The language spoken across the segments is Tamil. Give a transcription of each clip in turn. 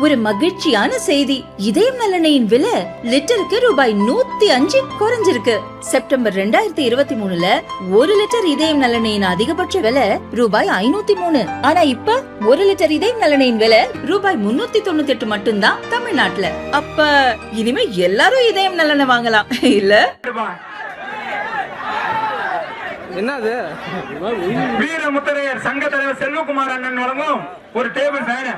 ஒரு மகிழ்ச்சியான செய்தி. இதயம் நல்லெண்ணெயின் விலை லிட்டருக்கு ரூபாய் 105 குறைஞ்சிருக்கு. செப்டம்பர் 2023ல 1 லிட்டர் இதயம் நல்லெண்ணெயின் அதிகபட்ச விலை ரூபாய் 503. ஆனா இப்ப 1 லிட்டர் இதயம் நல்லெண்ணெயின் விலை ரூபாய் 398 மட்டும்தான் தமிழ்நாட்டுல. அப்ப இனிமே எல்லாரும் இதயம் நல்லெண்ணெய் வாங்கலாம் இல்ல? என்னது வீரமுத்தரையர் சங்க தலைவர் செல்வகுமார் அண்ணன் வழங்கும் ஒரு டேபிள் ஃபேன்.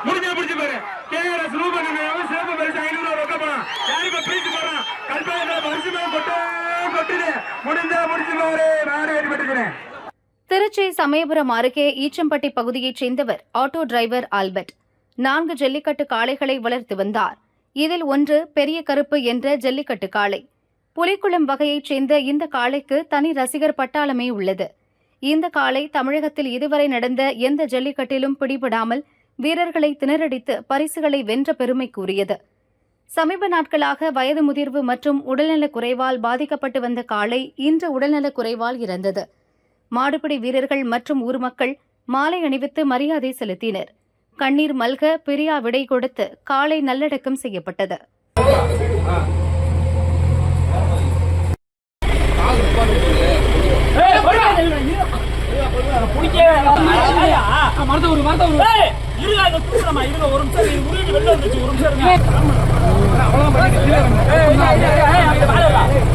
முடிஞ்ச முடிச்சு பாரு. கேஆர்எஸ் ரூபன் சிறப்பு பரிசு 500 ரொக்க பணம். யாருக்கு பிரிச்சு போறான்? கல்பாயில வருஷமா கொட்டுது. முடிஞ்சா முடிச்சு பாரு. நானே ஏற்பட்டுக்கிறேன். திருச்சி சமயபுரம் அருகே ஈச்சம்பட்டி பகுதியைச் சேர்ந்தவர் ஆட்டோ டிரைவர் ஆல்பர்ட் 4 ஜல்லிக்கட்டு காளைகளை வளர்த்து வந்தார். இதில் ஒன்று பெரிய கருப்பு என்ற ஜல்லிக்கட்டு காளை. புலிக்குளம் வகையைச் சேர்ந்த இந்த காளைக்கு தனி ரசிகர் பட்டாளமே உள்ளது. இந்த காளை தமிழகத்தில் இதுவரை நடந்த எந்த ஜல்லிக்கட்டிலும் பிடிபடாமல் வீரர்களை திணறடித்து பரிசுகளை வென்ற பெருமை கூறியது. சமீப நாட்களாக வயது முதிர்வு மற்றும் உடல்நலக் குறைவால் பாதிக்கப்பட்டு வந்த காளை இன்று உடல்நலக் குறைவால் இறந்தது. மாடுபிடி வீரர்கள் மற்றும் ஊர் மக்கள் மாலை அணிவித்து மரியாதை செலுத்தினர். கண்ணீர் மல்க பிரியா விடை கொடுத்து காளை நல்லடக்கம் செய்யப்பட்டது. ஒரு நிமிஷம்